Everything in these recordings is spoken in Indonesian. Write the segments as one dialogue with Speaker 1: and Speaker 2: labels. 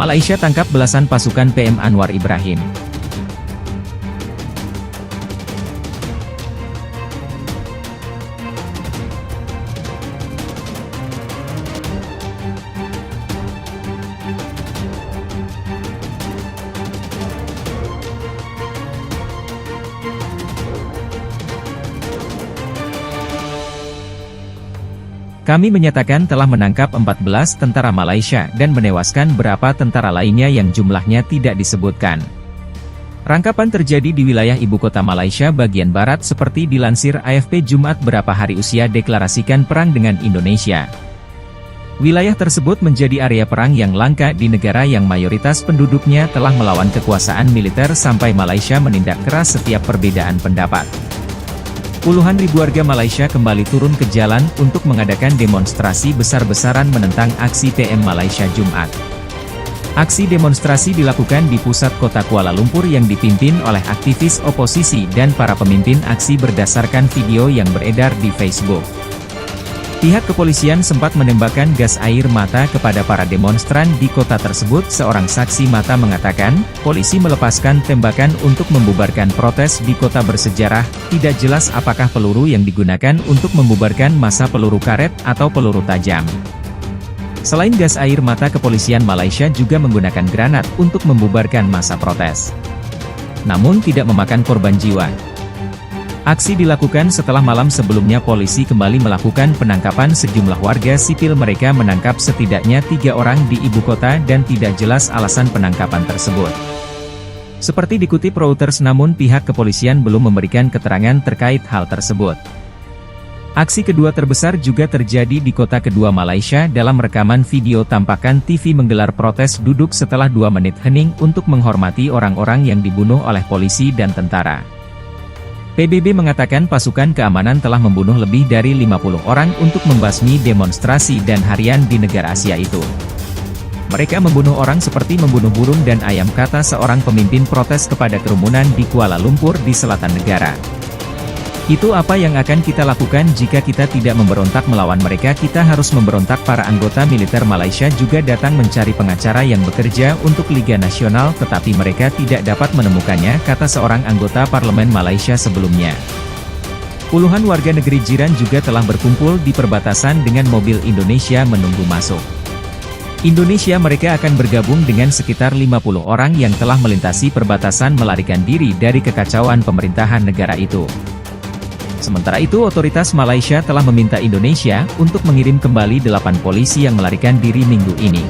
Speaker 1: Malaysia tangkap belasan pasukan PM Anwar Ibrahim. Kami menyatakan telah menangkap 14 tentara Malaysia dan menewaskan beberapa tentara lainnya yang jumlahnya tidak disebutkan. Rangkapan terjadi di wilayah ibu kota Malaysia bagian barat seperti dilansir AFP Jumat berapa hari usia deklarasikan perang dengan Indonesia. Wilayah tersebut menjadi area perang yang langka di negara yang mayoritas penduduknya telah melawan kekuasaan militer sampai Malaysia menindak keras setiap perbedaan pendapat. Puluhan ribu warga Malaysia kembali turun ke jalan untuk mengadakan demonstrasi besar-besaran menentang aksi PM Malaysia Jumat. Aksi demonstrasi dilakukan di pusat kota Kuala Lumpur yang dipimpin oleh aktivis oposisi dan para pemimpin aksi berdasarkan video yang beredar di Facebook. Pihak kepolisian sempat menembakkan gas air mata kepada para demonstran di kota tersebut. Seorang saksi mata mengatakan, polisi melepaskan tembakan untuk membubarkan protes di kota bersejarah. Tidak jelas apakah peluru yang digunakan untuk membubarkan massa peluru karet atau peluru tajam. Selain gas air mata, kepolisian Malaysia juga menggunakan granat untuk membubarkan massa protes. Namun tidak memakan korban jiwa. Aksi dilakukan setelah malam sebelumnya polisi kembali melakukan penangkapan sejumlah warga sipil. Mereka menangkap setidaknya 3 orang di ibu kota dan tidak jelas alasan penangkapan tersebut. Seperti dikutip Reuters, namun pihak kepolisian belum memberikan keterangan terkait hal tersebut. Aksi kedua terbesar juga terjadi di kota kedua Malaysia. Dalam rekaman video tampakkan TV menggelar protes duduk setelah 2 menit hening untuk menghormati orang-orang yang dibunuh oleh polisi dan tentara. PBB mengatakan pasukan keamanan telah membunuh lebih dari 50 orang untuk membasmi demonstrasi dan harian di negara Asia itu. Mereka membunuh orang seperti membunuh burung dan ayam, kata seorang pemimpin protes kepada kerumunan di Kuala Lumpur di selatan negara. Itu apa yang akan kita lakukan jika kita tidak memberontak melawan mereka. Kita harus memberontak. Para anggota militer Malaysia juga datang mencari pengacara yang bekerja untuk Liga Nasional, tetapi mereka tidak dapat menemukannya, kata seorang anggota parlemen Malaysia sebelumnya. Puluhan warga negeri jiran juga telah berkumpul di perbatasan dengan mobil Indonesia menunggu masuk Indonesia. Mereka akan bergabung dengan sekitar 50 orang yang telah melintasi perbatasan melarikan diri dari kekacauan pemerintahan negara itu. Sementara itu, otoritas Malaysia telah meminta Indonesia untuk mengirim kembali 8 polisi yang melarikan diri minggu ini.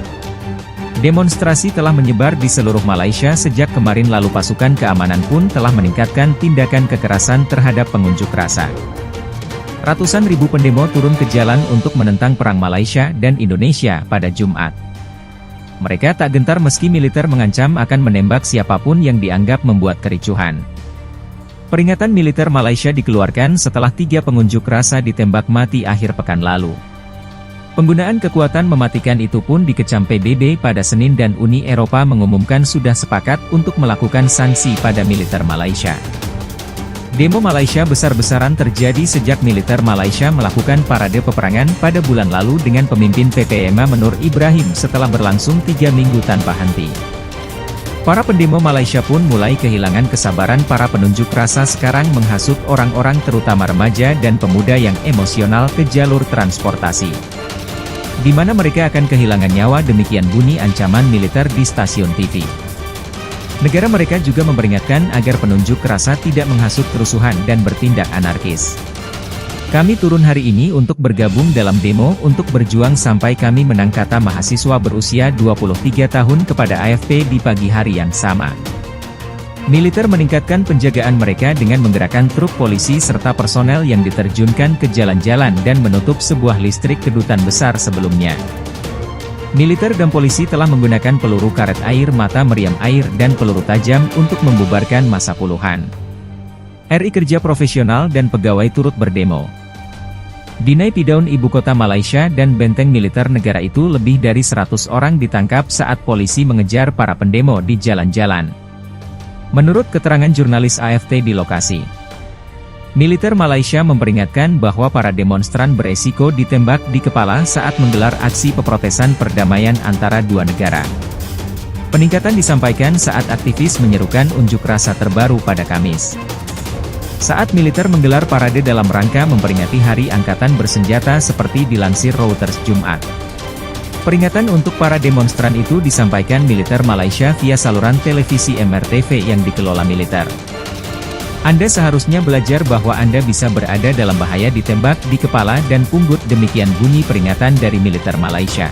Speaker 1: Demonstrasi telah menyebar di seluruh Malaysia sejak kemarin lalu. Pasukan keamanan pun telah meningkatkan tindakan kekerasan terhadap pengunjuk rasa. Ratusan ribu pendemo turun ke jalan untuk menentang perang Malaysia dan Indonesia pada Jumat. Mereka tak gentar meski militer mengancam akan menembak siapapun yang dianggap membuat kericuhan. Peringatan militer Malaysia dikeluarkan setelah 3 pengunjuk rasa ditembak mati akhir pekan lalu. Penggunaan kekuatan mematikan itu pun dikecam PBB pada Senin dan Uni Eropa mengumumkan sudah sepakat untuk melakukan sanksi pada militer Malaysia. Demo Malaysia besar-besaran terjadi sejak militer Malaysia melakukan parade peperangan pada bulan lalu dengan pemimpin PPM Anwar Ibrahim setelah berlangsung 3 minggu tanpa henti. Para pendemo Malaysia pun mulai kehilangan kesabaran. Para penunjuk rasa sekarang menghasut orang-orang terutama remaja dan pemuda yang emosional ke jalur transportasi, di mana mereka akan kehilangan nyawa. Demikian bunyi ancaman militer di stasiun TV. Negara mereka juga memperingatkan agar penunjuk rasa tidak menghasut kerusuhan dan bertindak anarkis. Kami turun hari ini untuk bergabung dalam demo untuk berjuang sampai kami menang, kata mahasiswa berusia 23 tahun kepada AFP di pagi hari yang sama. Militer meningkatkan penjagaan mereka dengan menggerakkan truk polisi serta personel yang diterjunkan ke jalan-jalan dan menutup sebuah listrik kedutaan besar sebelumnya. Militer dan polisi telah menggunakan peluru karet air mata, meriam air, dan peluru tajam untuk membubarkan massa. Puluhan RI kerja profesional dan pegawai turut berdemo di Naypyidaw, ibu kota Malaysia, dan benteng militer negara itu. Lebih dari 100 orang ditangkap saat polisi mengejar para pendemo di jalan-jalan. Menurut keterangan jurnalis AFP di lokasi, militer Malaysia memperingatkan bahwa para demonstran beresiko ditembak di kepala saat menggelar aksi peprotesan perdamaian antara 2 negara. Peningkatan disampaikan saat aktivis menyerukan unjuk rasa terbaru pada Kamis. Saat militer menggelar parade dalam rangka memperingati Hari Angkatan Bersenjata seperti dilansir Reuters Jumat. Peringatan untuk para demonstran itu disampaikan militer Malaysia via saluran televisi MRTV yang dikelola militer. Anda seharusnya belajar bahwa Anda bisa berada dalam bahaya ditembak di kepala dan punggut, demikian bunyi peringatan dari militer Malaysia.